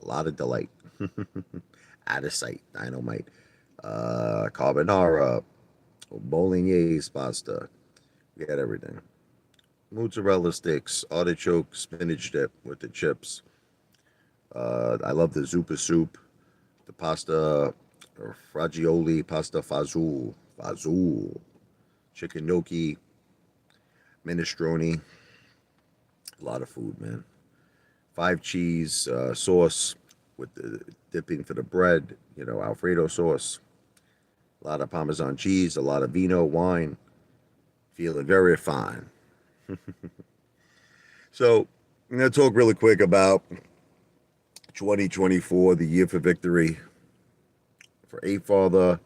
A lot of delight. Out of sight. Dynamite. Carbonara. Bolognese pasta. We got everything. Mozzarella sticks, artichoke, spinach dip with the chips. I love the zuppa soup, the pasta, fragioli, pasta fazool, chicken gnocchi, minestrone. A lot of food, man. Five cheese sauce with the dipping for the bread. Alfredo sauce. A lot of Parmesan cheese, a lot of vino, wine. Feeling very fine. So, I'm going to talk really quick about 2024, the year for victory for Apefather,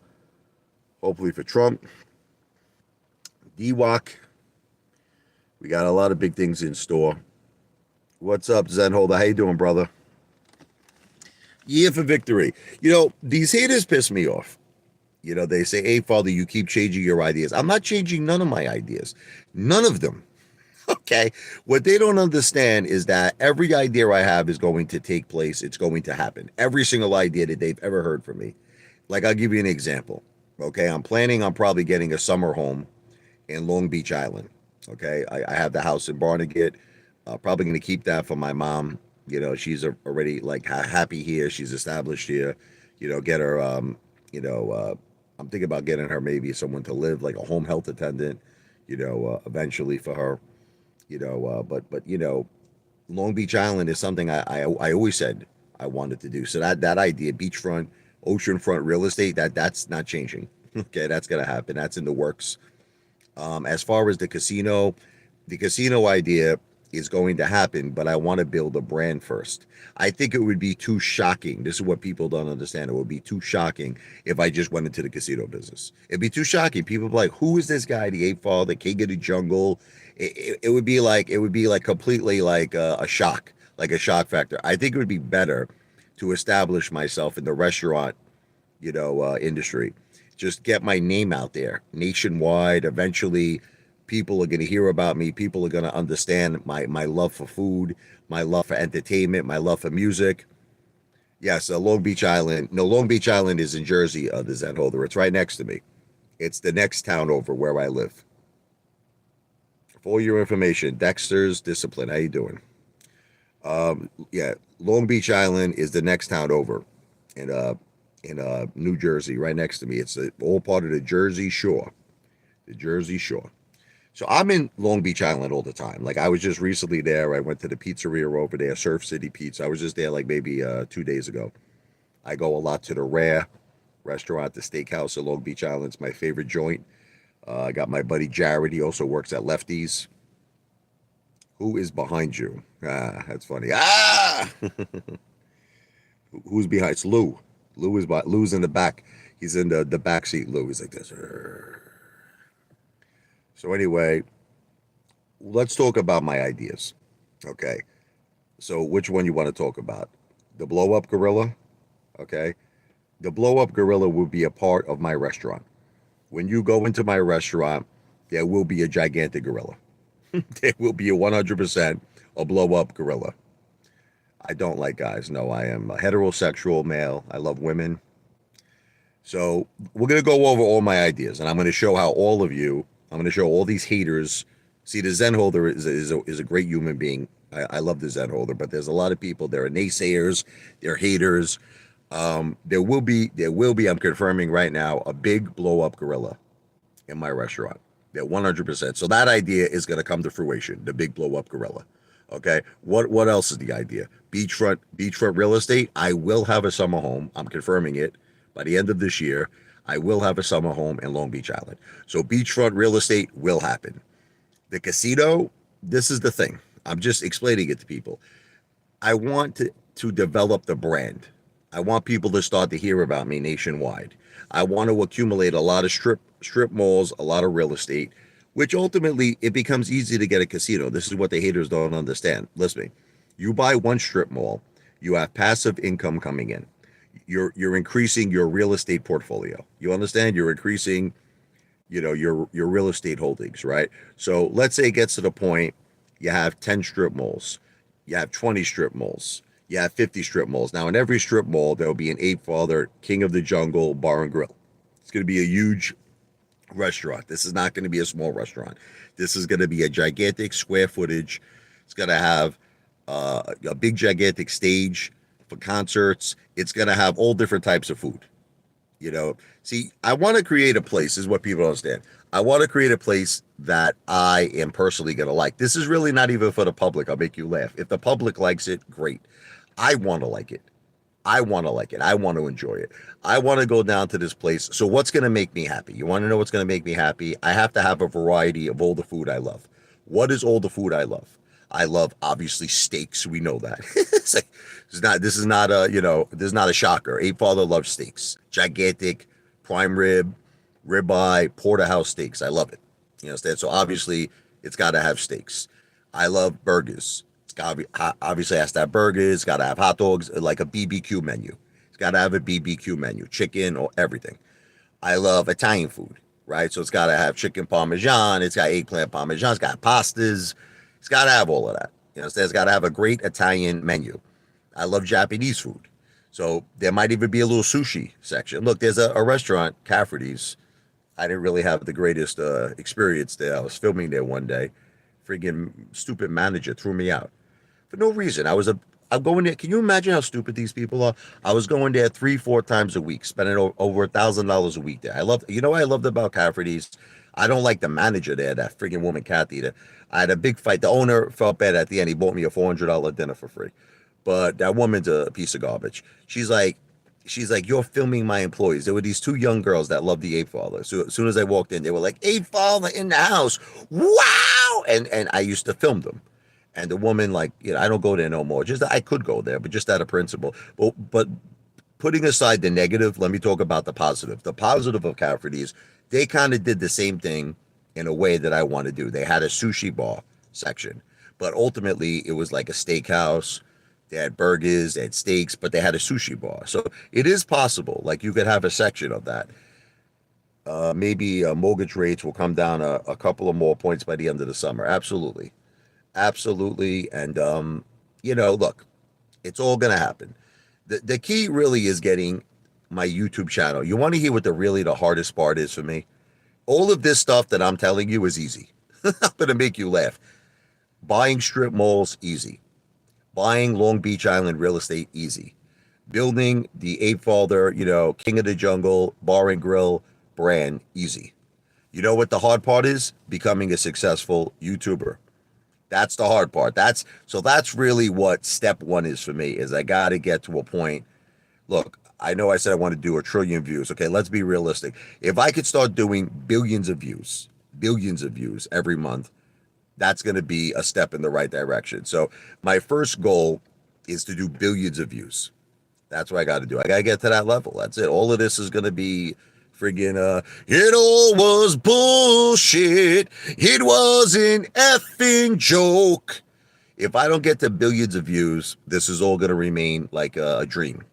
hopefully for Trump, DWAC. We got a lot of big things in store. What's up, Zen Holder? How you doing, brother? Year for victory. These haters piss me off. They say, hey, Father, you keep changing your ideas. I'm not changing none of my ideas. None of them. Okay. What they don't understand is that every idea I have is going to take place. It's going to happen. Every single idea that they've ever heard from me. Like, I'll give you an example. Okay. I'm planning on probably getting a summer home in Long Beach Island. Okay. I have the house in Barnegat. Probably going to keep that for my mom. She's already like happy here. She's established here. Get her, I'm thinking about getting her maybe someone to live, like a home health attendant, eventually for her. But Long Beach Island is something I always said I wanted to do. So that idea, beachfront, oceanfront real estate, that's not changing. Okay, that's gonna happen. That's in the works. As far as the casino idea is going to happen, but I want to build a brand first. I think it would be too shocking. This is what people don't understand. It would be too shocking if I just went into the casino business. It'd be too shocking. People would be like, "Who is this guy? The Ape Fall, the King of the Jungle?" It would be like completely like a shock, like a shock factor. I think it would be better to establish myself in the restaurant, industry. Just get my name out there nationwide. Eventually, people are going to hear about me. People are going to understand my love for food, my love for entertainment, my love for music. Yes, Long Beach Island. No, Long Beach Island is in Jersey, the Zen Holder. It's right next to me. It's the next town over where I live. For all your information, Dexter's Discipline. How you doing? Yeah, Long Beach Island is the next town over, in New Jersey, right next to me. It's all part of the Jersey Shore. The Jersey Shore. So I'm in Long Beach Island all the time. Like, I was just recently there. I went to the pizzeria over there, Surf City Pizza. I was just there like maybe 2 days ago. I go a lot to the Rare restaurant, the steakhouse at Long Beach Island. It's my favorite joint. I got my buddy Jared. He also works at Lefty's. Who is behind you? Ah, that's funny. Ah! Who's behind? It's Lou. Lou's in the back. He's in the back seat. Lou. He's like this. So anyway, let's talk about my ideas. Okay. So which one you want to talk about? The blow up gorilla? Okay. The blow up gorilla will be a part of my restaurant. When you go into my restaurant, there will be a gigantic gorilla. There will be a 100% a blow up gorilla. I don't like guys. No, I am a heterosexual male. I love women. So we're going to go over all my ideas, and I'm going to show how I'm going to show all these haters. See, the Zen Holder is a great human being. I love the Zen Holder, but there's a lot of people. There are naysayers. They're haters. There will be. I'm confirming right now a big blow up gorilla in my restaurant. Yeah, 100%. So that idea is going to come to fruition. The big blow up gorilla. Okay. What else is the idea? Beachfront real estate. I will have a summer home. I'm confirming it by the end of this year. I will have a summer home in Long Beach Island. So beachfront real estate will happen. The casino. This is the thing. I'm just explaining it to people. I want to develop the brand. I want people to start to hear about me nationwide. I want to accumulate a lot of strip malls, a lot of real estate, which ultimately it becomes easy to get a casino. This is what the haters don't understand. Listen, you buy one strip mall, you have passive income coming in. You're increasing your real estate portfolio. You understand? You're increasing, your real estate holdings, right? So let's say it gets to the point you have 10 strip malls, you have 20 strip malls, Yeah, 50 strip malls. Now, in every strip mall, there'll be an Apefather, King of the Jungle bar and grill. It's going to be a huge restaurant. This is not going to be a small restaurant. This is going to be a gigantic square footage. It's going to have a big, gigantic stage for concerts. It's going to have all different types of food. See, I want to create a place. This is what people don't understand. I want to create a place that I am personally going to like. This is really not even for the public. I'll make you laugh. If the public likes it, great. I want to like it. I want to like it. I want to enjoy it. I want to go down to this place. So, what's going to make me happy? You want to know what's going to make me happy? I have to have a variety of all the food I love. What is all the food I love? I love obviously steaks. We know that. It's like, this is not a, this is not a shocker. Ape Father loves steaks. Gigantic prime rib, ribeye, porterhouse steaks. I love it. You understand? So obviously it's got to have steaks. I love burgers. It's got to be, obviously has to have burgers. It's got to have hot dogs, like a BBQ menu. It's got to have a BBQ menu, chicken or everything. I love Italian food, right? So it's got to have chicken parmesan. It's got eggplant parmesan. It's got pastas. It's got to have all of that. So it's got to have a great Italian menu. I love Japanese food. So there might even be a little sushi section. Look, there's a restaurant, Cafferty's. I didn't really have the greatest experience there. I was filming there one day. Friggin' stupid manager threw me out for no reason. I'm going there. Can you imagine how stupid these people are? I was going there 3-4 times a week, spending over $1,000 a week there. What I loved about Cafferty's? I don't like the manager there, that friggin' woman, Kathy. I had a big fight. The owner felt bad at the end. He bought me a $400 dinner for free. But that woman's a piece of garbage. She's like, you're filming my employees. There were these two young girls that loved the Ape Father. So as soon as I walked in, they were like, Ape Father in the house. Wow. And I used to film them. And the woman, like, I don't go there no more. Just I could go there, but just out of principle. But putting aside the negative, let me talk about the positive. The positive of Cafferty's, they kind of did the same thing in a way that I want to do. They had a sushi bar section, but ultimately it was like a steakhouse. They had burgers, they had steaks, but they had a sushi bar. So it is possible. Like you could have a section of that. Maybe mortgage rates will come down a couple of more points by the end of the summer. Absolutely. Absolutely. And, look, it's all going to happen. The key really is getting my YouTube channel. You want to hear what the hardest part is for me? All of this stuff that I'm telling you is easy. I'm going to make you laugh. Buying strip malls, easy. Buying Long Beach Island real estate, easy. Building the Ape Father, King of the Jungle, bar and grill brand, easy. You know what the hard part is? Becoming a successful YouTuber. That's the hard part. That's really what step one is for me, is I got to get to a point. Look, I know I said I want to do 1 trillion views. Okay, let's be realistic. If I could start doing billions of views every month, that's going to be a step in the right direction. So my first goal is to do billions of views. That's what I got to do. I got to get to that level. That's it. All of this is going to be friggin' it all was bullshit. It was an effing joke. If I don't get to billions of views, this is all going to remain like a dream.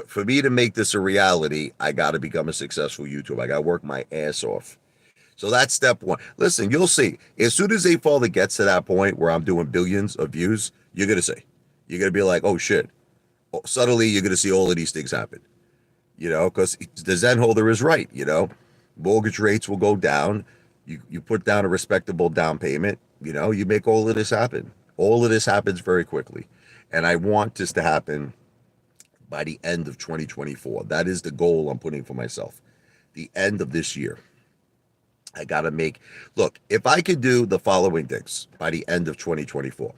For me to make this a reality, I got to become a successful YouTuber. I got to work my ass off. So that's step one. Listen, you'll see. As soon as Ape Father gets to that point where I'm doing billions of views, you're going to see. You're going to be like, oh, shit. Suddenly, you're going to see all of these things happen. Because the Zen holder is right, Mortgage rates will go down. You put down a respectable down payment. You make all of this happen. All of this happens very quickly. And I want this to happen by the end of 2024. That is the goal I'm putting for myself. The end of this year. I got to look, if I could do the following things by the end of 2024,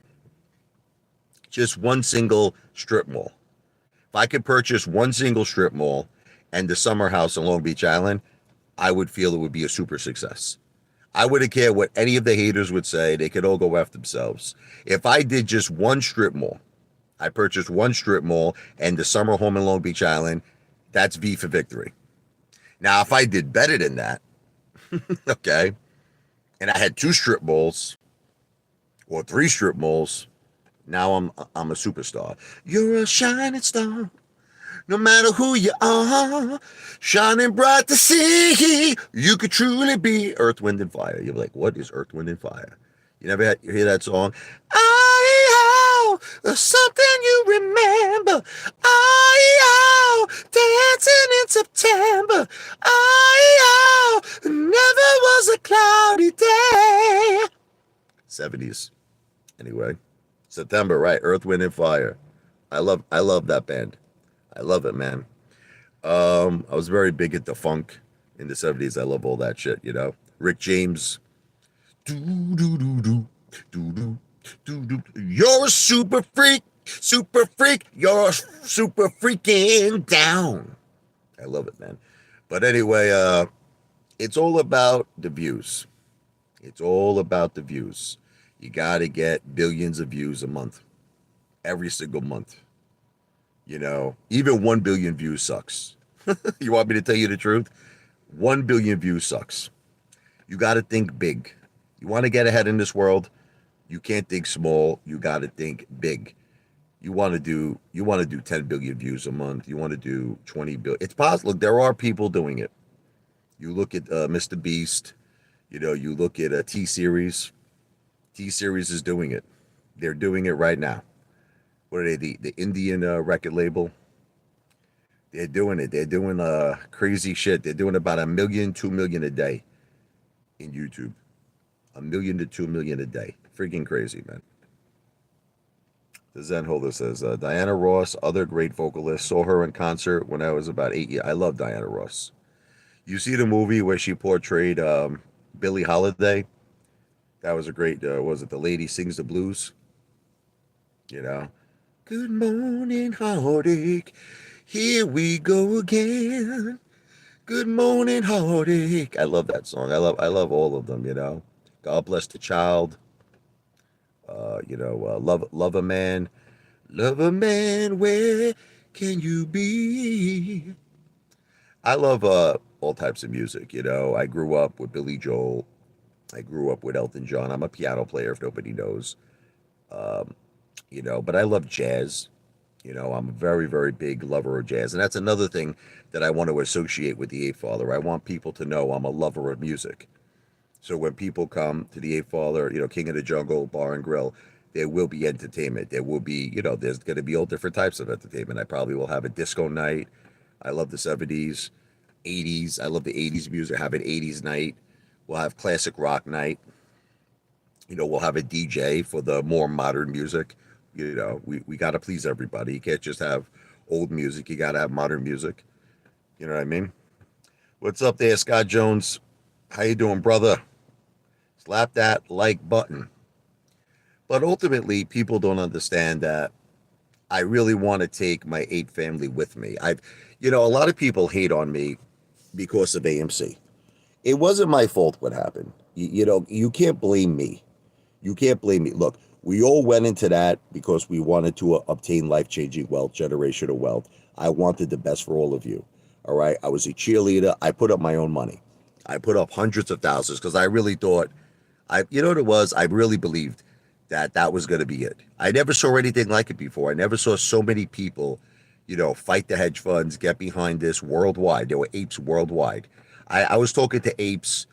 just one single strip mall. If I could purchase one single strip mall and the summer house on Long Beach Island, I would feel it would be a super success. I wouldn't care what any of the haters would say. They could all go F themselves. If I did just one strip mall, I purchased one strip mall and the summer home in Long Beach Island, that's V for victory. Now, if I did better than that, okay, and I had 2 strip malls or 3 strip malls, now I'm a superstar. You're a shining star, no matter who you are, shining bright to see. You could truly be Earth, Wind, and Fire. You're like, what is Earth, Wind, and Fire? You never hear that song? something you remember. Oh, dancing in September. Oh, never was a cloudy day. 70s. Anyway, September, right? Earth, Wind, and Fire. I love that band. I love it, man. I was very big into funk in the 70s. I love all that shit, you know. Rick James. Do do do do do do do do. You're a super freak. You're super freaking down. I love it, man. But anyway, it's all about the views. It's all about the views. You got to get billions of views a month, every single month. You know, even 1 billion views sucks. You want me to tell you the truth? 1 billion views sucks. You got to think big. You want to get ahead in this world, you can't think small. You got to think big. You want to do 10 billion views a month. You want to do 20 billion. It's possible. Look, there are people doing it. You look at Mr. Beast. You know, you look at T Series. T Series is doing it. They're doing it right now. What are they? The Indian record label. They're doing it. They're doing crazy shit. They're doing about 1 million, 2 million a day in YouTube. 1 million to 2 million a day. Freaking crazy, man. The Zen Holder says, Diana Ross, other great vocalist, saw her in concert when I was about 8 years. I love Diana Ross. You see the movie where she portrayed Billie Holiday? That was a great, was it The Lady Sings the Blues? You know? Good morning, heartache. Here we go again. Good morning, heartache. I love that song. I love all of them, you know. God bless the child. Love a man. Love a man, where can you be? I love all types of music, you know. I grew up with Billy Joel. I grew up with Elton John. I'm a piano player, if nobody knows. Um, but I love jazz. You know, I'm a very, very big lover of jazz. And that's another thing that I want to associate with the Apefather. I want people to know I'm a lover of music. So when people come to the Apefather, King of the Jungle Bar and Grill, there will be entertainment. There will be, there's going to be all different types of entertainment. I probably will have a disco night. I love the 70s, 80s. I love the 80s music. Have an 80s night. We'll have classic rock night. We'll have a DJ for the more modern music. We got to please everybody. You can't just have old music. You got to have modern music. You know what I mean? What's up there, Scott Jones? How you doing, brother? Slap that like button. But ultimately, people don't understand that I really want to take my Ape family with me. A lot of people hate on me because of AMC. It wasn't my fault what happened. You can't blame me. You can't blame me. Look, we all went into that because we wanted to obtain life-changing wealth, generational wealth. I wanted the best for all of you. All right. I was a cheerleader. I put up my own money. I put up hundreds of thousands because I really thought, you know what it was? I really believed that was going to be it. I never saw anything like it before. I never saw so many people, fight the hedge funds, get behind this worldwide. There were apes worldwide. I was talking to apes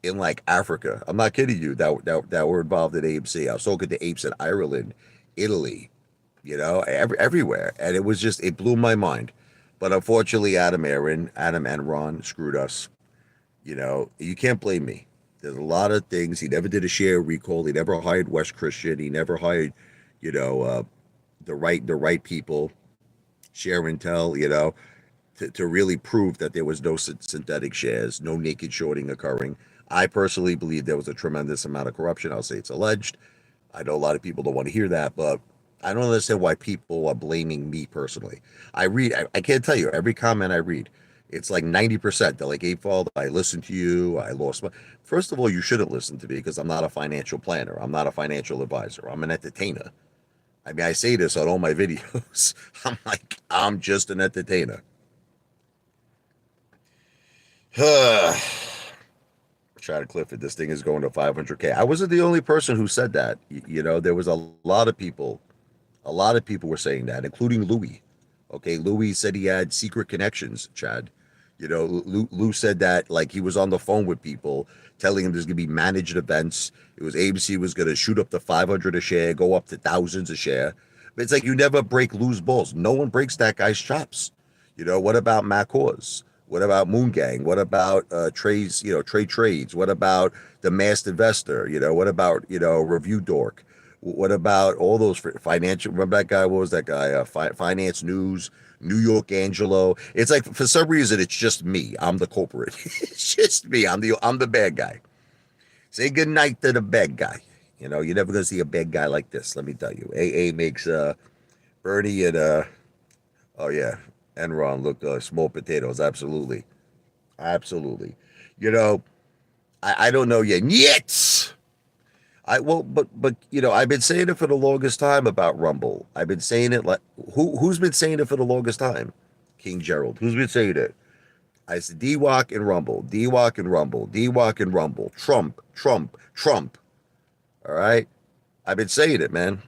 in like Africa. I'm not kidding you. That were involved in AMC. I was talking to apes in Ireland, Italy, everywhere, and it blew my mind. But unfortunately, Adam and Ron screwed us. You can't blame me. There's a lot of things. He never did a share recall. He never hired West Christian. He never hired, the right people, share and tell, to really prove that there was no synthetic shares, no naked shorting occurring. I personally believe there was a tremendous amount of corruption. I'll say it's alleged. I know a lot of people don't want to hear that, but I don't understand why people are blaming me personally. I can't tell you, every comment I read, it's like 90%. They're like, hey, Paul, I listened to you. I lost my. First of all, you shouldn't listen to me because I'm not a financial planner. I'm not a financial advisor. I'm an entertainer. I mean, I say this on all my videos. I'm just an entertainer. Try to Clifford, this thing is going to 500K. I wasn't the only person who said that. There was a lot of people. A lot of people were saying that, including Louis. Okay, Louis said he had secret connections, Chad. Lou said that like he was on the phone with people telling him there's going to be managed events. It was AMC was going to shoot up to 500 a share, go up to thousands a share. It's like you never break loose balls. No one breaks that guy's chops. What about Mac Hawes? What about Moon Gang? What about trades, trade trades? What about the masked investor? What about, Review Dork? What about all those financial? Remember that guy? What was that guy? Finance News, New York Angelo. It's like for some reason it's just me. I'm the culprit. It's just me. I'm the bad guy. Say good night to the bad guy. You're never gonna see a bad guy like this. Let me tell you. AA makes Bernie and oh yeah, Enron look small potatoes. Absolutely, absolutely. You know, I don't know yet. Yet. I've been saying it for the longest time about Rumble. I've been saying it like who's been saying it for the longest time? King Gerald. Who's been saying it? I said D-Walk and Rumble, D-Walk and Rumble, D-Walk and Rumble, Trump, Trump, Trump. All right? I've been saying it, man.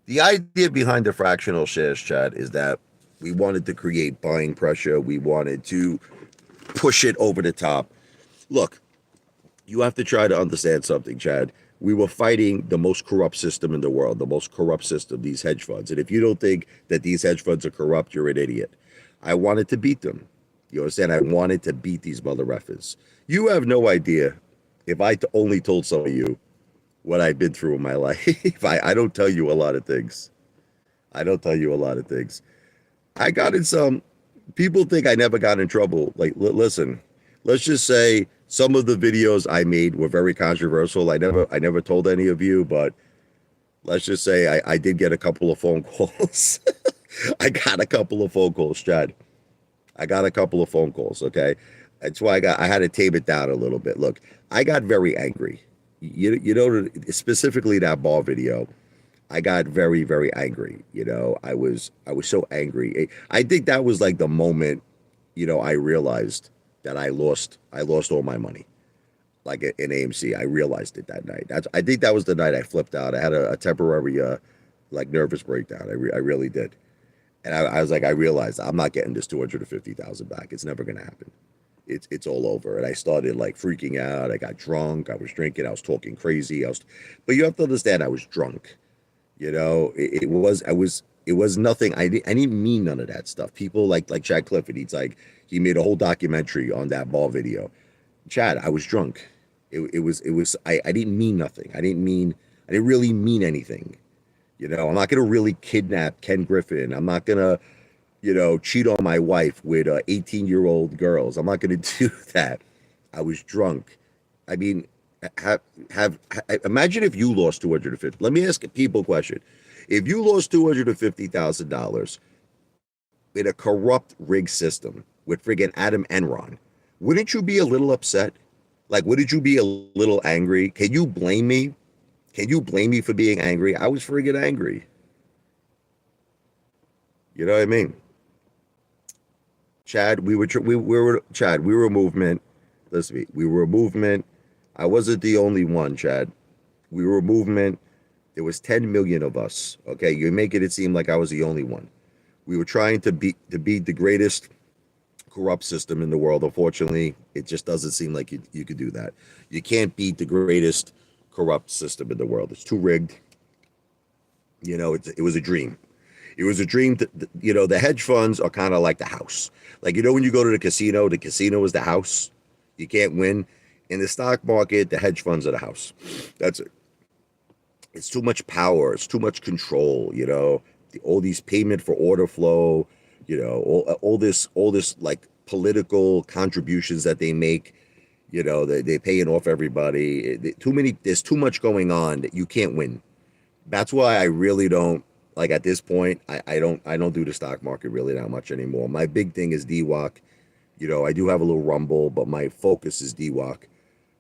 The idea behind the fractional shares, Chad, is that we wanted to create buying pressure. We wanted to push it over the top. Look, you have to try to understand something, Chad. We were fighting the most corrupt system in the world, the most corrupt system, these hedge funds. And if you don't think that these hedge funds are corrupt, you're an idiot. I wanted to beat them. You understand? I wanted to beat these mother effers. You have no idea if I only told some of you what I've been through in my life. I don't tell you a lot of things. I don't tell you a lot of things. I got in some, people think I never got in trouble. Like, listen, let's just say some of the videos I made were very controversial. I never told any of you, but let's just say I did get a couple of phone calls. I got a couple of phone calls, Chad. I got a couple of phone calls, okay? That's why I had to tame it down a little bit. Look, I got very angry. Specifically that ball video, I got very, very angry. I was so angry. I think that was like the moment, I realized that I lost all my money. Like in AMC, I realized it that night. I think that was the night I flipped out. I had a temporary, like nervous breakdown. I really did. And I was like, I realized I'm not getting this 250,000 back. It's never gonna happen. It's all over. And I started like freaking out. I got drunk. I was drinking. I was talking crazy. But you have to understand, I was drunk. It was nothing. I didn't mean none of that stuff. People like Chad Clifford. He made a whole documentary on that ball video. Chad, I was drunk. I didn't mean nothing. I didn't really mean anything. I'm not gonna really kidnap Ken Griffin. I'm not gonna, cheat on my wife with 18-year-old girls. I'm not gonna do that. I was drunk. I mean, imagine if you lost 250. Let me ask a people question. If you lost $250,000 in a corrupt rig system with friggin' Adam Enron, wouldn't you be a little upset? Like, wouldn't you be a little angry? Can you blame me? Can you blame me for being angry? I was friggin' angry. You know what I mean? Chad, we were a movement. Listen, we were a movement. I wasn't the only one, Chad. We were a movement. There was 10 million of us. Okay, you're making it seem like I was the only one. We were trying to beat the greatest corrupt system in the world. Unfortunately, it just doesn't seem like you could do that. You can't beat the greatest corrupt system in the world. It's too rigged. It was a dream. It was a dream. The hedge funds are kind of like the house. Like, when you go to the casino is the house. You can't win. In the stock market, the hedge funds are the house. That's it. It's too much power. It's too much control. All these payment for order flow. All this like political contributions that they make. They're paying off everybody. There's too much going on that you can't win. That's why I really don't, like, at this point, I don't do the stock market really that much anymore. My big thing is DWAC. I do have a little Rumble, but my focus is DWAC.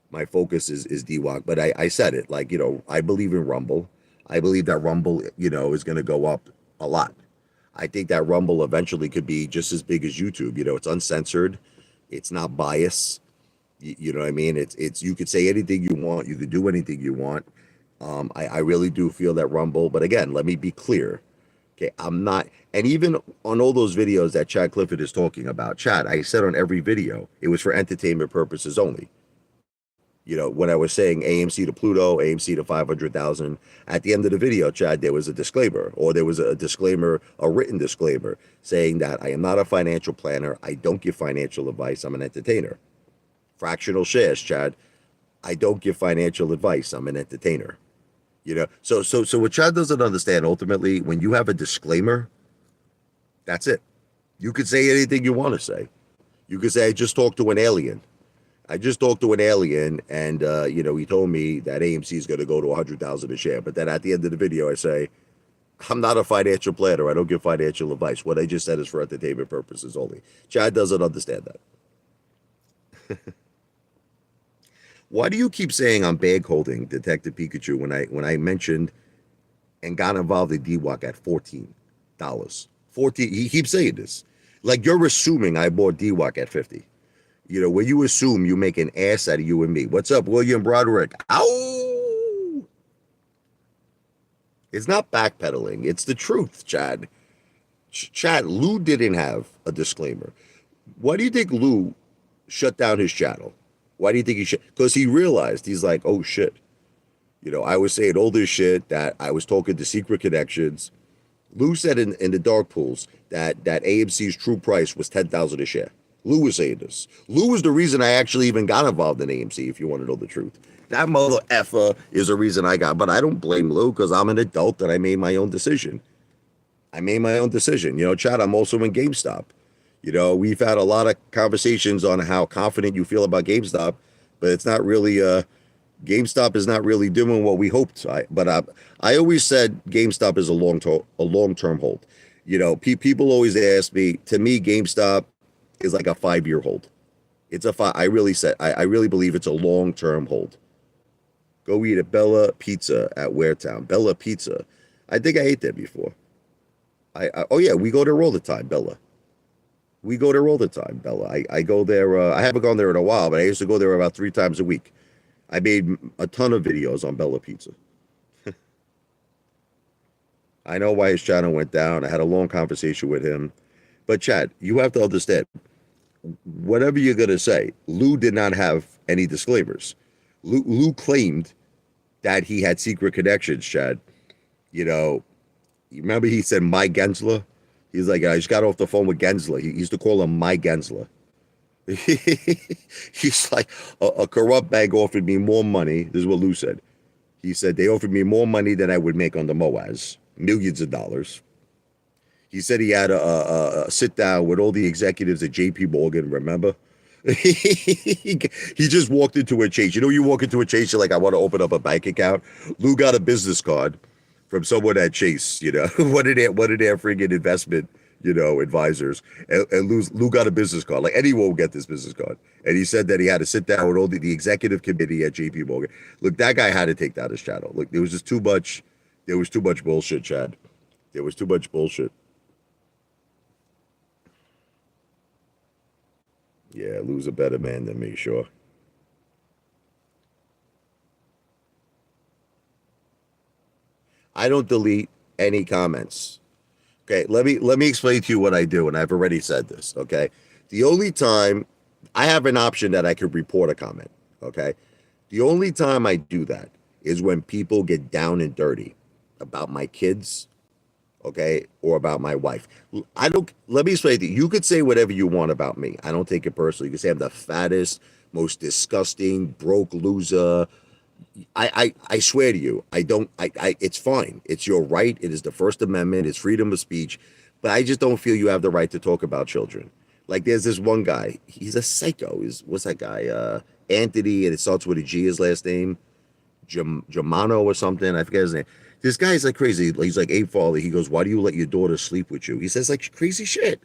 My focus is DWAC. But I said it, like, I believe in Rumble. I believe that Rumble, is going to go up a lot. I think that Rumble eventually could be just as big as YouTube. It's uncensored. It's not biased. You know what I mean? It's you could say anything you want. You could do anything you want. I really do feel that Rumble. But again, let me be clear. Okay, I'm not. And even on all those videos that Chad Clifford is talking about, Chad, I said on every video, it was for entertainment purposes only. When I was saying AMC to Pluto, AMC to 500,000, at the end of the video, Chad, there was a disclaimer, or there was a disclaimer, a written disclaimer, saying that I am not a financial planner. I don't give financial advice. I'm an entertainer. Fractional shares, Chad. I don't give financial advice. I'm an entertainer. So what Chad doesn't understand, ultimately, when you have a disclaimer, that's it. You could say anything you want to say. You could say, I just talked to an alien. I just talked to an alien, and he told me that AMC is going to go to 100,000 a share. But then at the end of the video, I say, I'm not a financial planner. I don't give financial advice. What I just said is for entertainment purposes only. Chad doesn't understand that. Why do you keep saying I'm bag holding Detective Pikachu when I mentioned and got involved in DWAC at $14? 14. He keeps saying this. Like, you're assuming I bought DWAC at 50. When you assume, you make an ass out of you and me. What's up, William Broderick? Ow! It's not backpedaling. It's the truth, Chad. Chad, Lou didn't have a disclaimer. Why do you think Lou shut down his channel? Why do you think he should? Because he realized, he's like, oh shit. I was saying all this shit, that I was talking to secret connections. Lou said in the dark pools that AMC's true price was 10,000 a share. Lou was saying this. Lou was the reason I actually even got involved in AMC, if you want to know the truth. That mother effer is the reason I got, but I don't blame Lou, because I'm an adult and I made my own decision. Chad, I'm also in GameStop. We've had a lot of conversations on how confident you feel about GameStop, but it's not really, GameStop is not really doing what we hoped. I always said GameStop is a long-term hold. People always ask me, to me, GameStop is like a 5-year hold. I really believe it's a long-term hold. Go eat at Bella Pizza at Waretown. Bella Pizza. I think I ate there before. Oh yeah, we go there all the time, Bella. We go there all the time, Bella. I go there. I haven't gone there in a while, but I used to go there about 3 times a week. I made a ton of videos on Bella Pizza. I know why his channel went down. I had a long conversation with him. But Chad, you have to understand, whatever you're going to say, Lou did not have any disclaimers. Lou claimed that he had secret connections, Chad. You remember he said, my Gensler? He's like, I just got off the phone with Gensler. He used to call him my Gensler. He's like, a corrupt bank offered me more money. This is what Lou said. He said, they offered me more money than I would make on the MOAS. Millions of dollars. He said he had a sit down with all the executives at JP Morgan, remember? He just walked into a Chase. You walk into a Chase, you're like, I want to open up a bank account. Lou got a business card from someone at Chase, one of their friggin' investment, advisors. And Lou got a business card. Like, anyone will get this business card. And he said that he had to sit down with all the executive committee at JP Morgan. Look, that guy had to take down his channel. Look, there was just too much bullshit, Chad. There was too much bullshit. Yeah, Lou's a better man than me, sure. I don't delete any comments. Okay, let me explain to you what I do, and I've already said this, okay? The only time I have an option that I could report a comment, okay? The only time I do that is when people get down and dirty about my kids, okay, or about my wife. Let me explain to you. You could say whatever you want about me. I don't take it personally. You could say I'm the fattest, most disgusting, broke loser. I swear to you, it's fine. It's your right. It is the First Amendment. It's freedom of speech. But I just don't feel you have the right to talk about children. Like, there's this one guy. He's a psycho. What's that guy? Anthony, and it starts with a G, his last name. Germano or something. I forget his name. This guy's like crazy. He's like, Apefather. He goes, why do you let your daughter sleep with you? He says like crazy shit.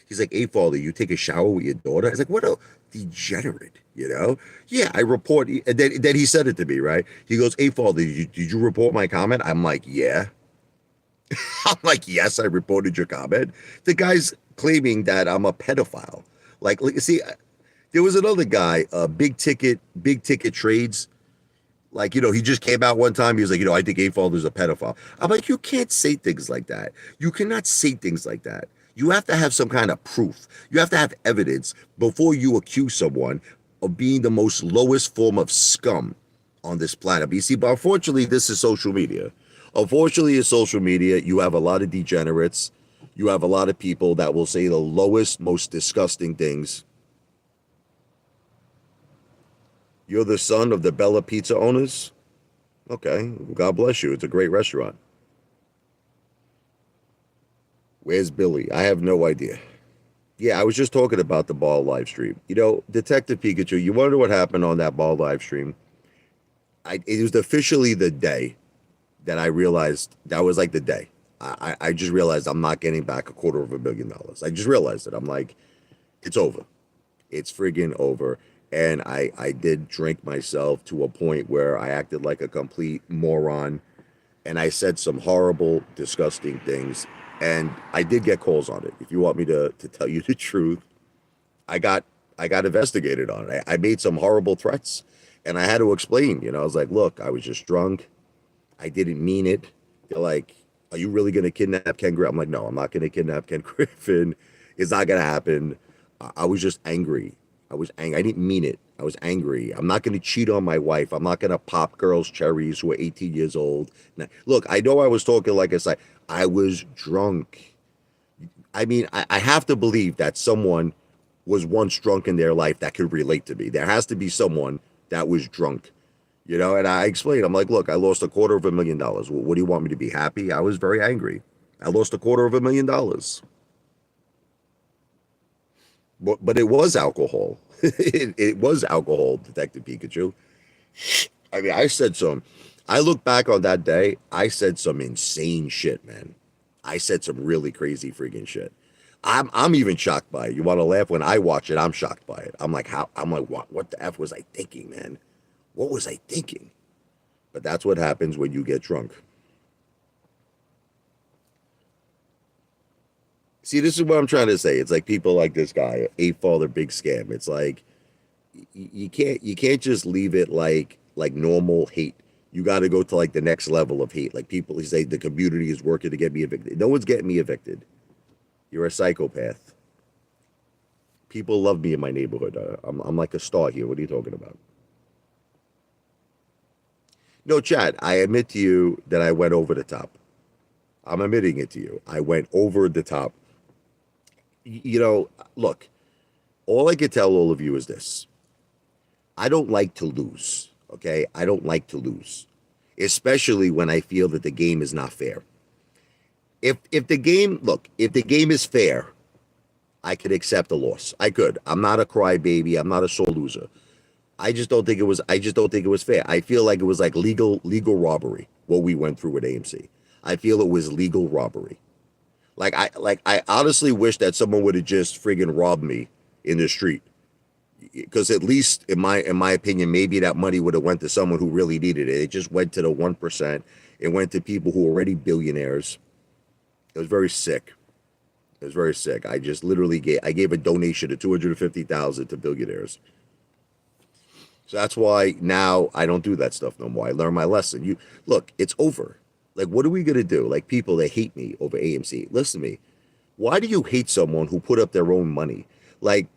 He's like, Apefather, you take a shower with your daughter? I was like, what a degenerate, Yeah, I report. And then he said it to me, right? He goes, Apefather, did you report my comment? I'm like, yeah. I'm like, yes, I reported your comment. The guy's claiming that I'm a pedophile. Like, see, there was another guy, big ticket trades. Like, he just came out one time. He was like, I think Apefather's a pedophile. I'm like, you can't say things like that. You cannot say things like that. You have to have some kind of proof. You have to have evidence before you accuse someone. of being the most lowest form of scum on this planet. But you see, but unfortunately, this is social media. Unfortunately, in social media, you have a lot of degenerates. You have a lot of people that will say the lowest, most disgusting things. You're the son of the Bella Pizza owners? Okay, God bless you. It's a great restaurant. Where's Billy? I have no idea. Yeah, I was just talking about the ball live stream. Detective Pikachu, you wonder what happened on that ball live stream? It was officially the day that I realized that was like the day. I just realized I'm not getting back $250,000. I just realized it. I'm like, it's over. It's friggin' over. And I did drink myself to a point where I acted like a complete moron. And I said some horrible, disgusting things. And I did get calls on it. If you want me to tell you the truth, I got I got investigated on it. I made some horrible threats. And I had to explain, I was like, look, I was just drunk. I didn't mean it. They're like, are you really going to kidnap Ken Griffin? I'm like, no, I'm not going to kidnap Ken Griffin. It's not going to happen. I was just angry. I was angry. I didn't mean it. I was angry. I'm not going to cheat on my wife. I'm not going to pop girls cherries who are 18 years old. Now, look, I know I was talking like I said. I was drunk. I mean, I have to believe that someone was once drunk in their life that could relate to me. There has to be someone that was drunk. And I explained, I'm like, look, I lost $250,000. What do you want me to be happy? I was very angry. I lost $250,000. But it was alcohol. It was alcohol, Detective Pikachu. I mean, I look back on that day, I said some insane shit, man. I said some really crazy freaking shit. I'm even shocked by it. You want to laugh? When I watch it, I'm shocked by it. I'm like, what the F was I thinking, man? What was I thinking? But that's what happens when you get drunk. See, this is what I'm trying to say. It's like people like this guy, Apefather, big scam. It's like you can't just leave it like normal hate. You got to go to like the next level of hate. Like people who say the community is working to get me evicted. No one's getting me evicted. You're a psychopath. People love me in my neighborhood. I'm like a star here. What are you talking about? No, Chad, I admit to you that I went over the top. I'm admitting it to you. I went over the top. Look, all I can tell all of you is this. I don't like to lose, okay? I don't like to lose, especially when I feel that the game is not fair. If the game is fair, I could accept a loss. I could. I'm not a crybaby. I'm not a sore loser. I just don't think it was fair. I feel like it was like legal robbery what we went through with AMC. I feel it was legal robbery. I honestly wish that someone would have just friggin' robbed me in the street. Because at least in my opinion, maybe that money would have went to someone who really needed it. It just went to the 1%. It went to people who were already billionaires. It was very sick. It was very sick. I just literally gave a donation of 250,000 to billionaires. So that's why now I don't do that stuff no more. I learned my lesson. Look, it's over. Like, what are we gonna do? Like, people that hate me over AMC. Listen to me. Why do you hate someone who put up their own money? Like,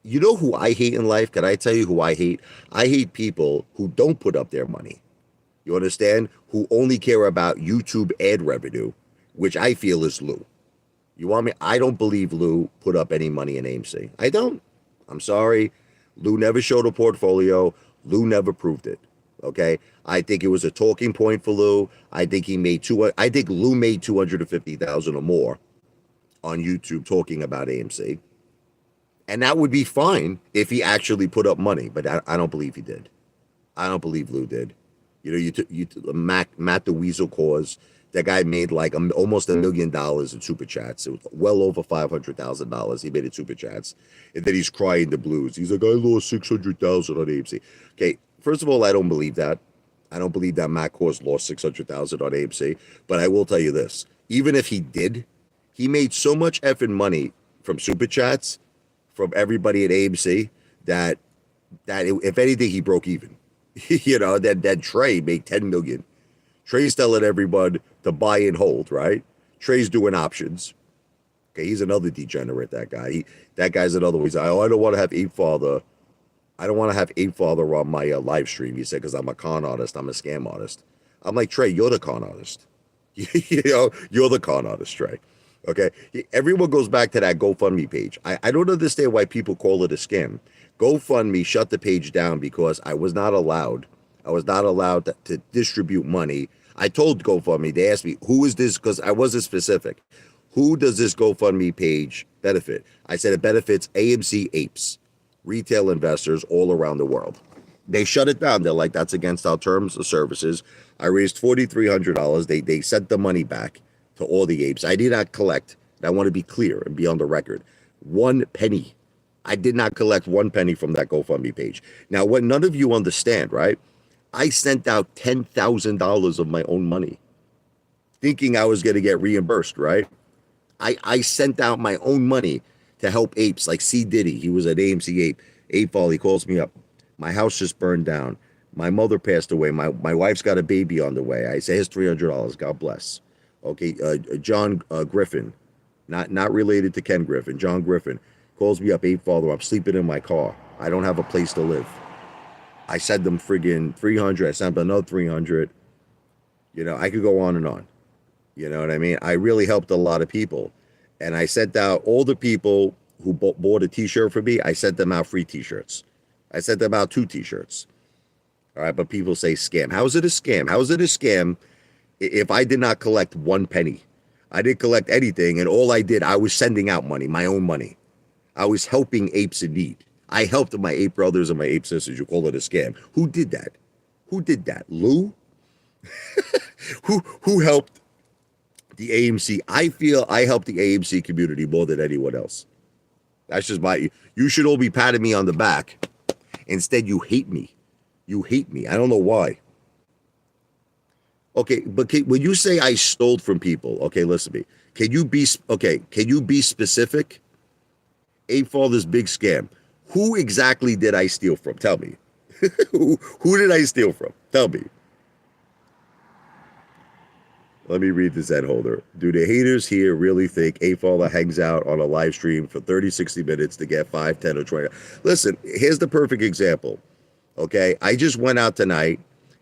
you know who I hate in life? Can I tell you who I hate? I hate people who don't put up their money. You understand? Who only care about YouTube ad revenue, which I feel is Lou. You want me? I don't believe Lou put up any money in AMC. I don't. I'm sorry. Lou never showed a portfolio. Lou never proved it. Okay. I think it was a talking point for Lou. I think I think Lou made 250,000 or more on YouTube talking about AMC. And that would be fine if he actually put up money, but I don't believe he did. I don't believe Lou did. Matt the Weasel Cause, that guy made like almost $1 million in super chats. It was well over $500,000 he made in super chats. And then he's crying the blues. He's like, I lost 600,000 on AMC. Okay, first of all, I don't believe that. I don't believe that Matt Cause lost 600,000 on AMC. But I will tell you this. Even if he did, he made so much effing money from super chats from everybody at AMC that if anything, he broke even. That Trey made 10 million. Trey's telling everyone to buy and hold, right? Trey's doing options. Okay, he's another degenerate, that guy. That guy's another one. He's like, oh, I don't want to have Apefather I don't want to have Apefather on my live stream. He said, because I'm a con artist, I'm a scam artist. I'm like, Trey, you're the con artist. You're the con artist, Trey. Okay. Everyone goes back to that GoFundMe page. I don't understand why people call it a scam. GoFundMe shut the page down because I was not allowed. I was not allowed to distribute money. I told GoFundMe, they asked me, who is this? Because I wasn't specific. Who does this GoFundMe page benefit? I said it benefits AMC apes, retail investors all around the world. They shut it down. They're like, that's against our terms of services. I raised $4,300. They sent the money back to all the apes. I did not collect, and I want to be clear and be on the record, one penny. I did not collect one penny from that GoFundMe page. Now, what none of you understand, right? I sent out $10,000 of my own money, thinking I was going to get reimbursed, right? I sent out my own money to help apes like C. Diddy. He was at AMC Ape. Apefall, he calls me up. My house just burned down. My mother passed away. My wife's got a baby on the way. I say, here's $300. God bless. Okay, John Griffin, not related to Ken Griffin. John Griffin calls me up, Apefather. I'm sleeping in my car. I don't have a place to live. I sent them friggin' 300. I sent them another 300. I could go on and on. You know what I mean? I really helped a lot of people. And I sent out all the people who bought a t-shirt for me, I sent them out free t-shirts. I sent them out 2 t-shirts. All right, but people say scam. How is it a scam? How is it a scam if I did not collect one penny? I didn't collect anything, and all I did, I was sending out money, my own money. I was helping apes in need. I helped my ape brothers and my ape sisters. You call it a scam. Who did that? Who did that? Lou? Who helped the AMC? I feel I helped the AMC community more than anyone else. That's just you should all be patting me on the back. Instead, you hate me. You hate me. I don't know why. Okay, but when you say I stole from people, okay, listen to me. Can you be specific? Apefather's big scam. Who exactly did I steal from? Tell me. who did I steal from? Tell me. Let me read this ad holder. Do the haters here really think Apefather hangs out on a live stream for 30, 60 minutes to get 5, 10, or 20? Listen, here's the perfect example. Okay, I just went out tonight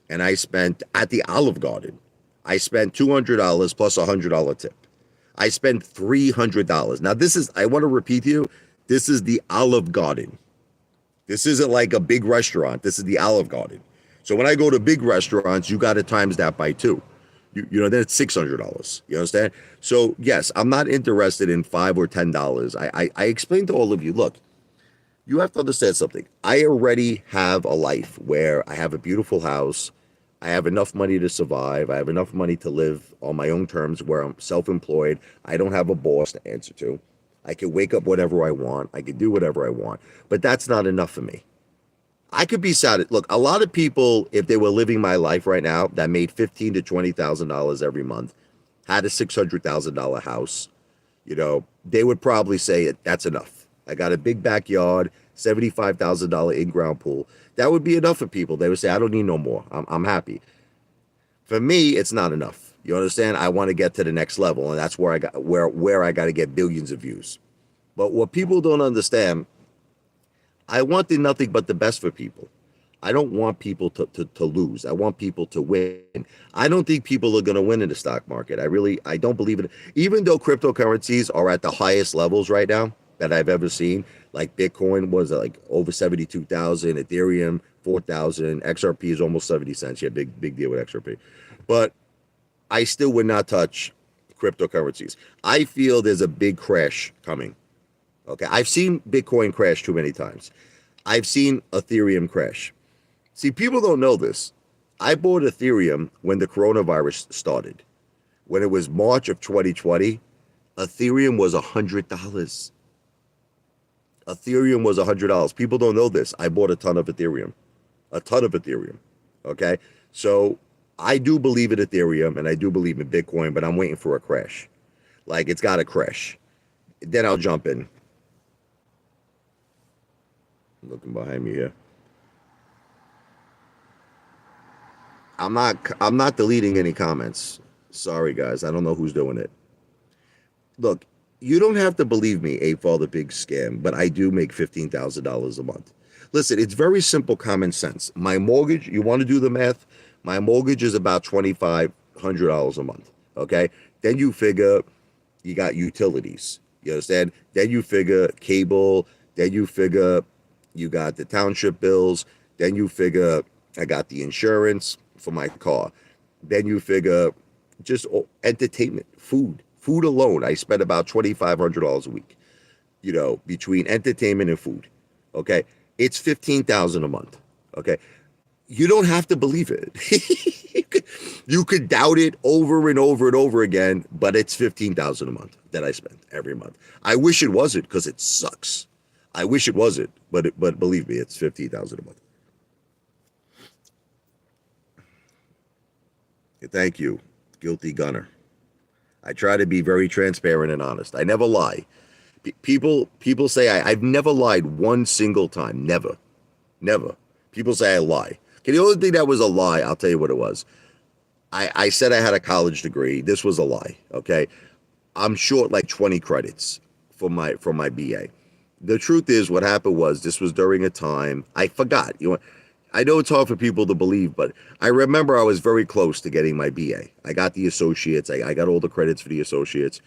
and I spent at the Olive Garden. I spent $200 plus a $100 tip. I spent $300. Now, I want to repeat to you, this is the Olive Garden. This isn't like a big restaurant. This is the Olive Garden. So when I go to big restaurants, you got to times that by 2. Then it's $600. You understand? So yes, I'm not interested in $5 or $10. I explained to all of you, look, you have to understand something. I already have a life where I have a beautiful house. I have enough money to survive. I have enough money to live on my own terms where I'm self-employed. I don't have a boss to answer to. I can wake up whenever I want. I can do whatever I want. But that's not enough for me. I could be sad. Look, a lot of people, if they were living my life right now, that made $15,000 to $20,000 every month, had a $600,000 house, they would probably say that's enough. I got a big backyard, $75,000 in-ground pool. That would be enough for people. They would say, I don't need no more. I'm happy. For me, it's not enough. You understand? I want to get to the next level, and that's where I got to get billions of views. But what people don't understand, I want nothing but the best for people. I don't want people to lose. I want people to win. I don't think people are going to win in the stock market. I don't believe it. Even though cryptocurrencies are at the highest levels right now that I've ever seen, like Bitcoin was like over 72,000, Ethereum 4,000, XRP is almost 70 cents. Yeah, big deal with XRP. But I still would not touch cryptocurrencies. I feel there's a big crash coming. Okay, I've seen Bitcoin crash too many times. I've seen Ethereum crash. See, people don't know this. I bought Ethereum when the coronavirus started. When it was March of 2020, Ethereum was $100. Ethereum was $100. People don't know this. I bought a ton of Ethereum. Okay, so I do believe in Ethereum and I do believe in Bitcoin, but I'm waiting for a crash. Like, it's got to crash. Then I'll jump in. Looking behind me here. I'm not deleting any comments. Sorry, guys. I don't know who's doing it. Look, you don't have to believe me, Apefather big scam, but I do make $15,000 a month. Listen, it's very simple common sense. My mortgage, you want to do the math? My mortgage is about $2,500 a month. Okay. Then you figure you got utilities. You understand? Then you figure cable. Then you figure you got the township bills. Then you figure I got the insurance for my car. Then you figure just entertainment, food. Food alone, I spend about $2,500 a week, between entertainment and food. Okay. It's 15,000 a month. Okay. You don't have to believe it. You could doubt it over and over and over again, but it's 15,000 a month that I spend every month. I wish it wasn't because it sucks. I wish it wasn't, but believe me, it's 15,000 a month. Thank you, guilty gunner. I try to be very transparent and honest. I never lie. People say I've never lied one single time. Never. Never. People say I lie. Okay, the only thing that was a lie, I'll tell you what it was. I said I had a college degree. This was a lie. Okay. I'm short like 20 credits for my BA. The truth is what happened was this was during a time I forgot. I know it's hard for people to believe, but I remember I was very close to getting my BA. I got the associates. I got all the credits for the associates.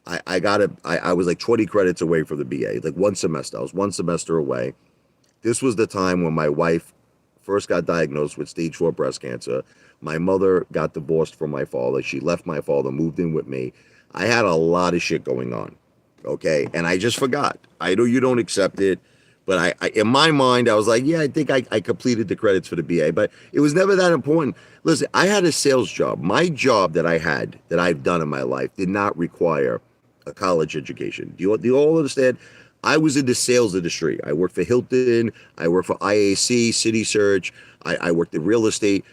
I got it. I was like 20 credits away from the BA, like one semester. I was one semester away. This was the time when my wife first got diagnosed with stage 4 breast cancer. My mother got divorced from my father. She left my father, moved in with me. I had a lot of shit going on. Okay. And I just forgot. I know you don't accept it, but I in my mind, I was like, yeah, I think I completed the credits for the BA, but it was never that important. Listen, I had a sales job. My job that I've done in my life did not require a college education. Do you all understand? I was in the sales industry. I worked for Hilton. I worked for IAC, City Search. I worked in real estate.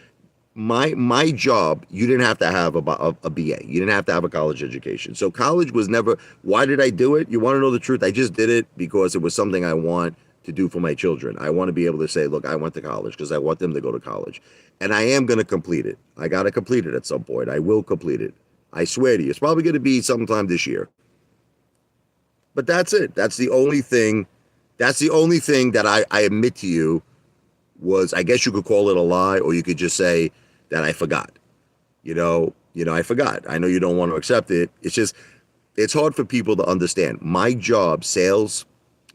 My job, you didn't have to have a BA. You didn't have to have a college education. So college was never, why did I do it? You want to know the truth? I just did it because it was something I want to do for my children. I want to be able to say, look, I went to college because I want them to go to college. And I am going to complete it. I got to complete it at some point. I will complete it. I swear to you. It's probably going to be sometime this year. But that's it. That's the only thing. That's the only thing that I admit to you was, I guess you could call it a lie, or you could just say that I forgot. I forgot. I know you don't want to accept it. It's just, it's hard for people to understand. My job, sales,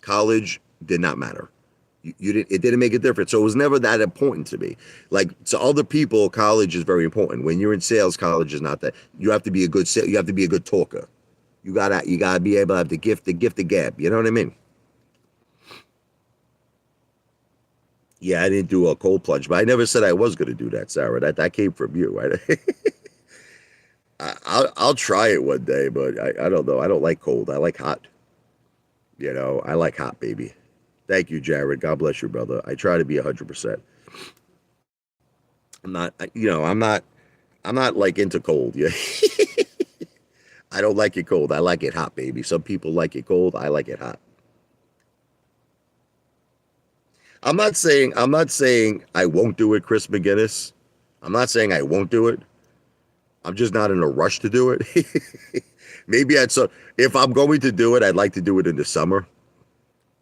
college, did not matter. It didn't make a difference. So it was never that important to me. Like, to other people, college is very important. When you're in sales, college is not that. You have to be a good you have to be a good talker. You gotta be able to have the gift of gab. You know what I mean? Yeah, I didn't do a cold plunge, but I never said I was going to do that, Sarah. That came from you, right? I'll try it one day, but I don't know. I don't like cold. I like hot. I like hot, baby. Thank you, Jared. God bless you, brother. I try to be 100%. I'm not. I'm not like into cold. Yeah. I don't like it cold. I like it hot, baby. Some people like it cold. I like it hot. I'm not saying I won't do it, Chris McGinnis. I'm not saying I won't do it. I'm just not in a rush to do it. Maybe if I'm going to do it, I'd like to do it in the summer.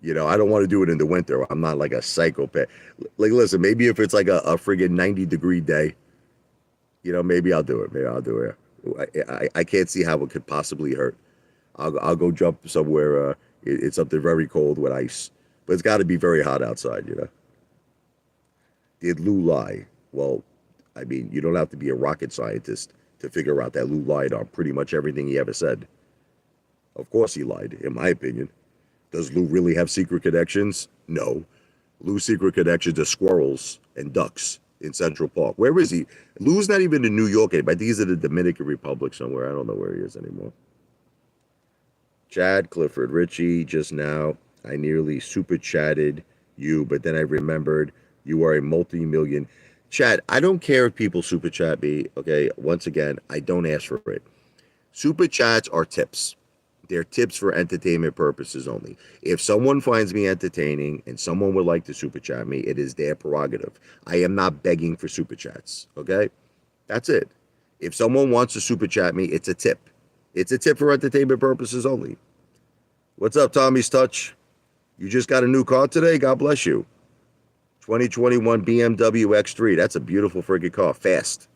I don't want to do it in the winter. I'm not like a psychopath. Like, listen, maybe if it's like a friggin' 90-degree day, maybe I'll do it. Maybe I'll do it. I can't see how it could possibly hurt. I'll go jump somewhere. It's something very cold with ice. But it's got to be very hot outside, Did Lou lie? Well, I mean, you don't have to be a rocket scientist to figure out that Lou lied on pretty much everything he ever said. Of course he lied, in my opinion. Does Lou really have secret connections? No. Lou's secret connections are squirrels and ducks in Central Park. Where is he? Lou's not even in New York anymore. I think he's in the Dominican Republic somewhere. I don't know where he is anymore. Chad, Clifford, Richie, just now. I nearly super chatted you, but then I remembered you are a multi-million. Chad, I don't care if people super chat me. Okay, once again, I don't ask for it. Super chats are tips. They're tips for entertainment purposes only. If someone finds me entertaining and someone would like to super chat me, it is their prerogative. I am not begging for super chats. Okay, that's it. If someone wants to super chat me, it's a tip. It's a tip for entertainment purposes only. What's up, Tommy's Touch? You just got a new car today? God bless you. 2021 BMW X3. That's a beautiful friggin' car. Fast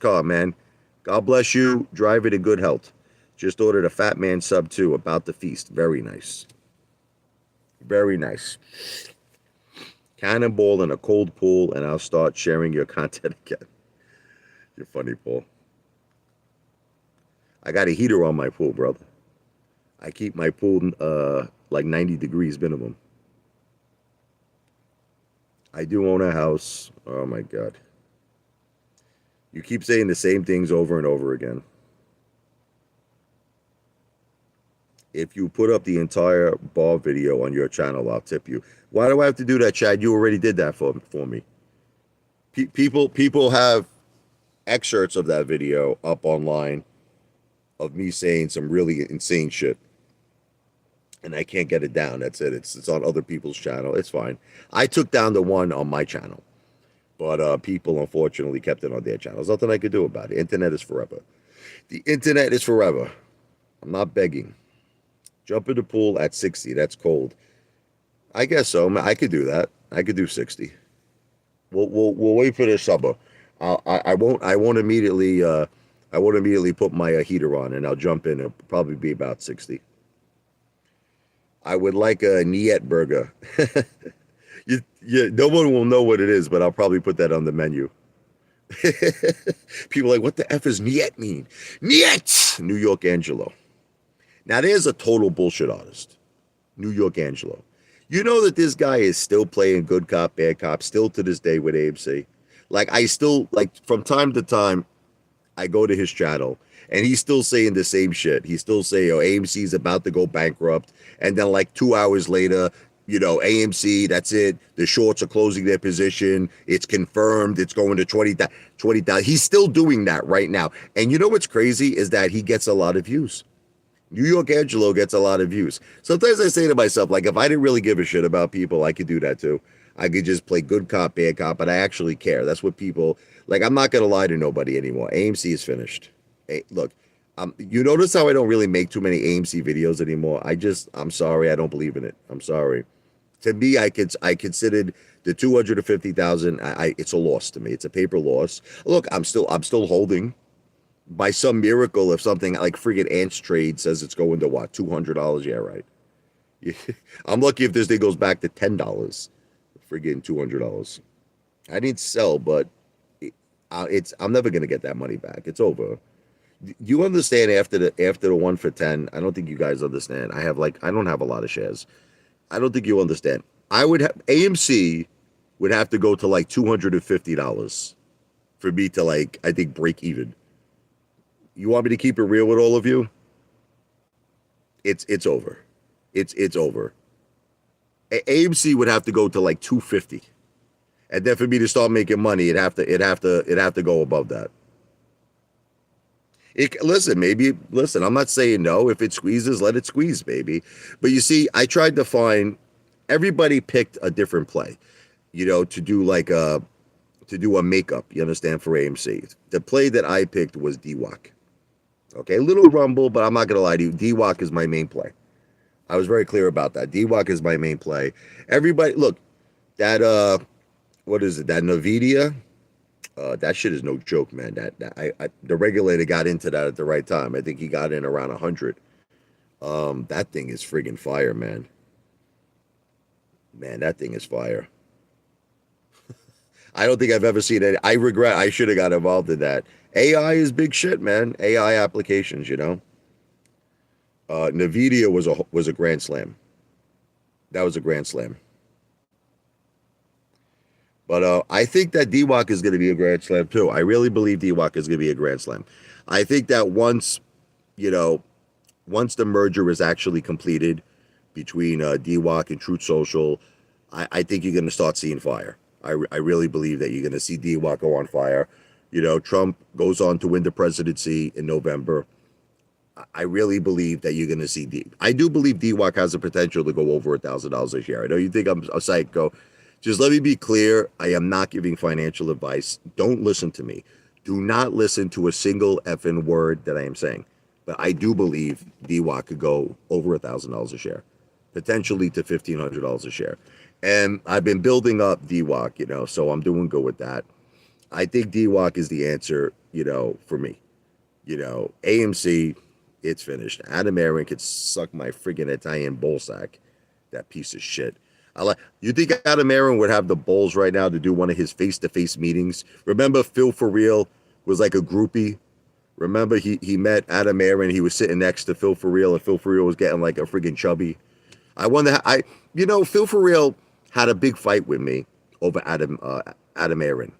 car, man. God bless you. Drive it in good health. Just ordered a Fat Man Sub 2. About to feast. Very nice. Very nice. Cannonball in a cold pool, and I'll start sharing your content again. You're funny, Paul. I got a heater on my pool, brother. I keep my pool like 90 degrees minimum. I do own a house. Oh my God. You keep saying the same things over and over again. If you put up the entire bar video on your channel, I'll tip you. Why do I have to do that, Chad? You already did that for me. People have excerpts of that video up online of me saying some really insane shit, and I can't get it down. That's it. It's on other people's channel. It's fine. I took down the one on my channel, but people unfortunately kept it on their channel. There's nothing I could do about it. Internet is forever. The internet is forever. I'm not begging. Jump in the pool at 60. That's cold. I guess so. I could do that. I could do 60. We'll wait for the summer. I won't immediately put my heater on, and I'll jump in. It'll probably be about 60. I would like a Niet burger. No one will know what it is, but I'll probably put that on the menu. People are like, what the F does Niet mean? Niet! New York Angelo. Now, there's a total bullshit artist. New York Angelo. You know that this guy is still playing good cop, bad cop, still to this day with AMC. Like, I still, like, from time to time, I go to his channel, and he's still saying the same shit. He's still saying, oh, AMC's about to go bankrupt. And then, like, 2 hours later, you know, AMC, that's it. The shorts are closing their position. It's confirmed. It's going to 20,000. He's still doing that right now. And you know what's crazy is that he gets a lot of views. New York Angelo gets a lot of views. Sometimes I say to myself, like, if I didn't really give a shit about people, I could do that too. I could just play good cop, bad cop, but I actually care. That's what people, like, I'm not going to lie to nobody anymore. AMC is finished. Hey, look, you notice how I don't really make too many AMC videos anymore? I'm sorry, I don't believe in it. I'm sorry. To me, I considered the 250,000, it's a loss to me. It's a paper loss. Look, I'm still holding. By some miracle, if something like friggin' Ants Trade says it's going to what, $200? Yeah, right. I'm lucky if this thing goes back to $10. Friggin' $200. I didn't sell, but I'm never gonna get that money back. It's over. You understand after the 1 for 10? I don't think you guys understand. I don't have a lot of shares. I don't think you understand. AMC would have to go to like $250 for me to, like, I think, break even. You want me to keep it real with all of you? It's over. It's over. AMC would have to go to like 250, and then for me to start making money, it'd have to go above that. Listen. I'm not saying no. If it squeezes, let it squeeze, baby. But you see, I tried to find. Everybody picked a different play, you know, to do a makeup. You understand, for AMC. The play that I picked was DWAC. Okay, a little rumble, but I'm not going to lie to you. DWAC is my main play. I was very clear about that. DWAC is my main play. Everybody, look, that, what is it, that NVIDIA? That shit is no joke, man. The regulator got into that at the right time. I think he got in around 100. That thing is friggin' fire, man. Man, that thing is fire. I don't think I've ever seen it. I regret I should have got involved in that. AI is big shit, man. AI applications, you know. NVIDIA was a grand slam. That was a grand slam. But I think that DWAC is going to be a grand slam too. I really believe DWAC is going to be a grand slam. I think that once the merger is actually completed between DWAC and Truth Social, I think you're going to start seeing fire. I really believe that you're going to see DWAC go on fire. You know, Trump goes on to win the presidency in November. I really believe that you're going to see I do believe DWAC has the potential to go over $1,000 a share. I know you think I'm a psycho. Just let me be clear. I am not giving financial advice. Don't listen to me. Do not listen to a single effing word that I am saying. But I do believe DWAC could go over $1,000 a share, potentially to $1,500 a share. And I've been building up DWAC, so I'm doing good with that. I think DWAC is the answer, for me. AMC, it's finished. Adam Aaron could suck my friggin' Italian bull sack. That piece of shit. You think Adam Aaron would have the balls right now to do one of his face-to-face meetings? Remember Phil for Real was like a groupie? Remember he met Adam Aaron, he was sitting next to Phil for Real, and Phil for Real was getting like a friggin' chubby. I wonder Phil for Real had a big fight with me over Adam Aaron.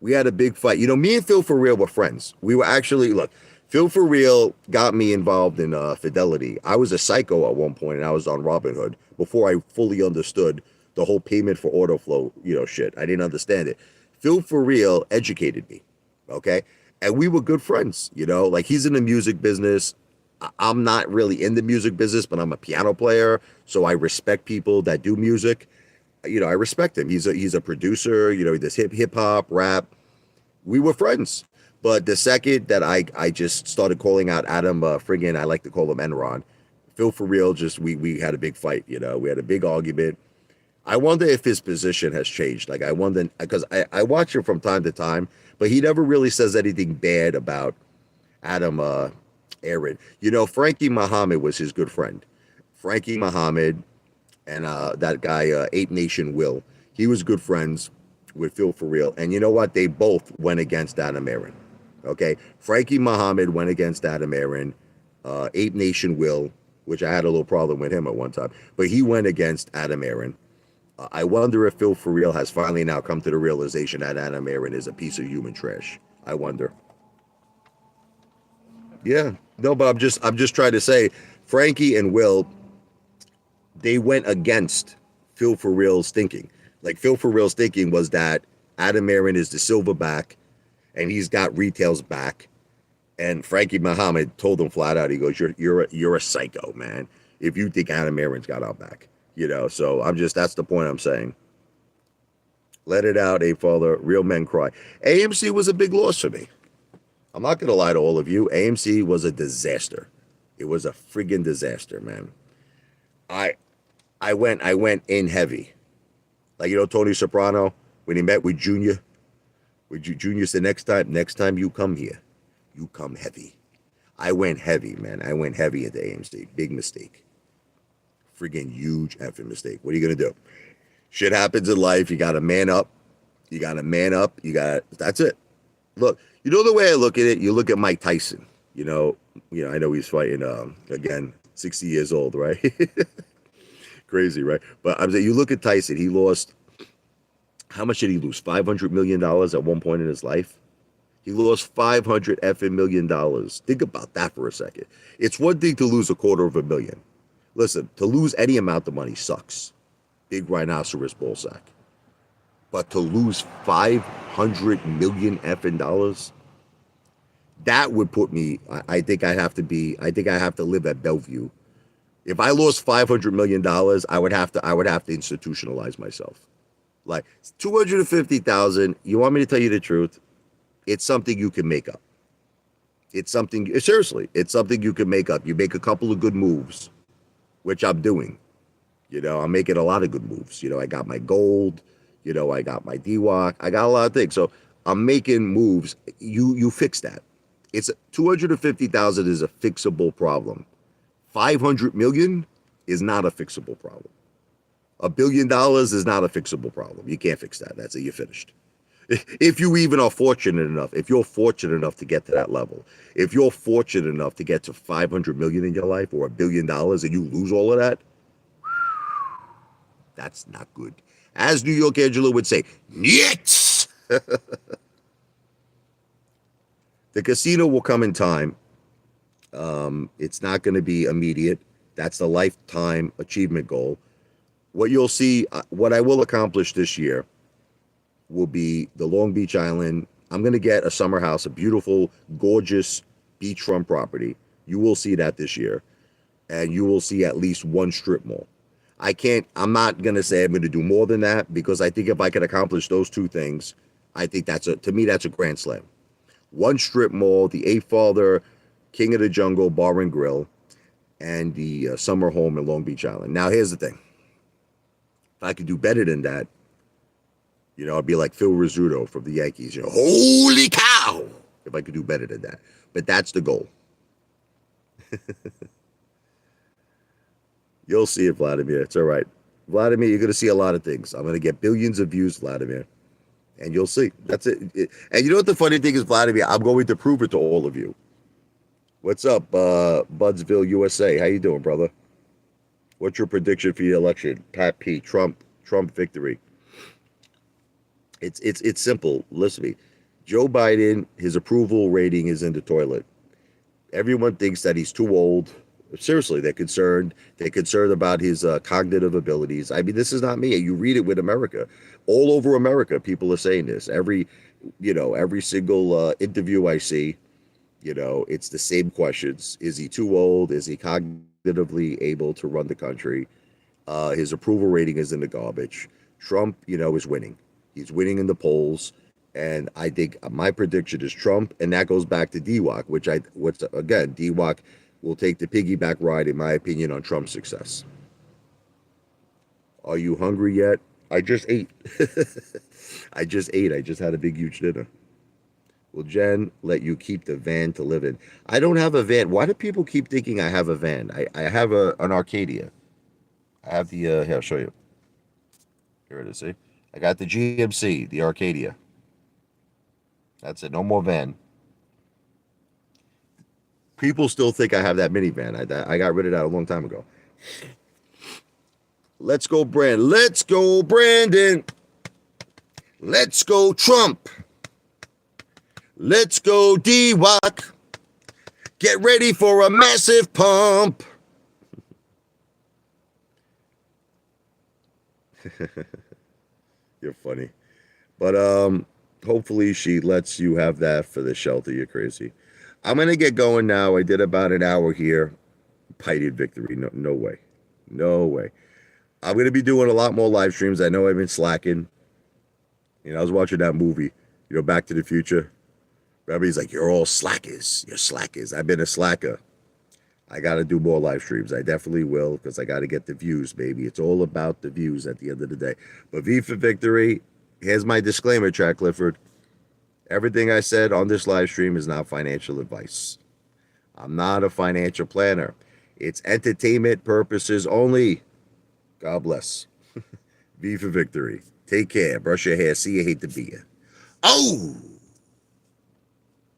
We had a big fight. Me and Phil for Real were friends. We were actually, look, Phil for Real got me involved in Fidelity. I was a psycho at one point, and I was on Robinhood before I fully understood the whole payment for auto flow, shit. I didn't understand it. Phil for Real educated me, okay? And we were good friends, like he's in the music business. I'm not really in the music business, but I'm a piano player, so I respect people that do music. I respect him. He's a producer, he does hip hop, rap. We were friends. But the second that I just started calling out Adam friggin', I like to call him Enron, Phil for Real, we had a big fight, we had a big argument. I wonder if his position has changed. Like, I wonder, because I watch him from time to time, but he never really says anything bad about Adam Aaron. Frankie Muhammad was his good friend. Frankie Muhammad and that guy, Ape Nation Will, he was good friends with Phil for Real. And you know what? They both went against Adam Aaron. Okay? Frankie Muhammad went against Adam Aaron. Ape Nation Will, which I had a little problem with him at one time, but he went against Adam Aaron. I wonder if Phil for Real has finally now come to the realization that Adam Aaron is a piece of human trash. I wonder. Yeah. No, but I'm just trying to say, Frankie and Will, they went against Phil for Real's thinking. Like, Phil for Real's thinking was that Adam Aaron is the silverback and he's got retail's back. And Frankie Muhammad told him flat out, he goes, you're a psycho, man, if you think Adam Aaron's got our back. So that's the point I'm saying. Let it out, Apefather. Real men cry. AMC was a big loss for me. I'm not going to lie to all of you. AMC was a disaster. It was a friggin' disaster, man. I went in heavy. Like, Tony Soprano, when he met with Junior, Junior said, next time you come here, you come heavy. I went heavy, man. I went heavy into AMC. Big mistake. Friggin' huge effing mistake. What are you going to do? Shit happens in life. You got to man up. That's it. Look, the way I look at it, you look at Mike Tyson, I know he's fighting, again, 60 years old, right? Crazy, right? But I'm saying, you look at Tyson, he lost, how much did he lose? $500 million at one point in his life? He lost $500 million. Think about that for a second. It's one thing to lose $250,000. Listen, to lose any amount of money sucks. Big rhinoceros ball sack. But to lose $500 million that would put me, I think I have to live at Bellevue. If I lost $500 million, I would have to institutionalize myself. Like, 250,000, you want me to tell you the truth? It's something you can make up. It's something you can make up. You make a couple of good moves, which I'm doing. I'm making a lot of good moves. I got my gold, I got my DWAC, I got a lot of things. So I'm making moves. You fix that. It's 250,000 is a fixable problem. 500 million is not a fixable problem. $1 billion is not a fixable problem. You can't fix that. That's it. You're finished. If you even are fortunate enough, if you're fortunate enough to get to that level, if you're fortunate enough to get to 500 million in your life or $1 billion and you lose all of that, that's not good. As New York Angela would say, "Niet." The casino will come in time. It's not going to be immediate. That's the lifetime achievement goal. What you'll see, what I will accomplish this year will be the Long Beach Island. I'm going to get a summer house, a beautiful, gorgeous beachfront property. You will see that this year. And you will see at least one strip mall. I'm not going to say I'm going to do more than that, because I think if I could accomplish those two things, I think to me, that's a grand slam. One strip mall, the Apefather, King of the Jungle Bar and Grill, and the summer home in Long Beach Island. Now, here's the thing. If I could do better than that, I'd be like Phil Rizzuto from the Yankees. Holy cow! If I could do better than that. But that's the goal. You'll see it, Vladimir. It's all right. Vladimir, you're going to see a lot of things. I'm going to get billions of views, Vladimir. And you'll see. That's it. And you know what the funny thing is, Vladimir? I'm going to prove it to all of you. What's up, Budsville, USA? How you doing, brother? What's your prediction for the election? Pat P. Trump victory. It's simple. Listen to me. Joe Biden, his approval rating is in the toilet. Everyone thinks that he's too old. Seriously, they're concerned. They're concerned about his cognitive abilities. I mean, this is not me. You read it with America. All over America, people are saying this. Every single interview I see, it's the same questions. Is he too old? Is he cognitively able to run the country? His approval rating is in the garbage. Trump, is winning. He's winning in the polls. And I think my prediction is Trump. And that goes back to DWAC, again, DWAC will take the piggyback ride, in my opinion, on Trump's success. Are you hungry yet? I just ate. I just ate. I just had a big, huge dinner. Will Jen let you keep the van to live in? I don't have a van. Why do people keep thinking I have a van? I have an Arcadia. I have the, here, I'll show you. Here it is, see? I got the GMC, the Arcadia. That's it. No more van. People still think I have that minivan. I got rid of that a long time ago. Let's go, Brandon. Let's go, Brandon. Let's go, Trump. Let's go, DWAC. Get ready for a massive pump. You're funny. But hopefully she lets you have that for the shelter. You're crazy. I'm going to get going now. I did about an hour here. Pided victory. No way. No way. I'm going to be doing a lot more live streams. I know I've been slacking. I was watching that movie, Back to the Future. Everybody's like, you're all slackers. You're slackers. I've been a slacker. I got to do more live streams. I definitely will, because I got to get the views, baby. It's all about the views at the end of the day. But V for victory. Here's my disclaimer, Chad Clifford. Everything I said on this live stream is not financial advice. I'm not a financial planner. It's entertainment purposes only. God bless. V for victory. Take care. Brush your hair. See you. Hate to be you. Oh!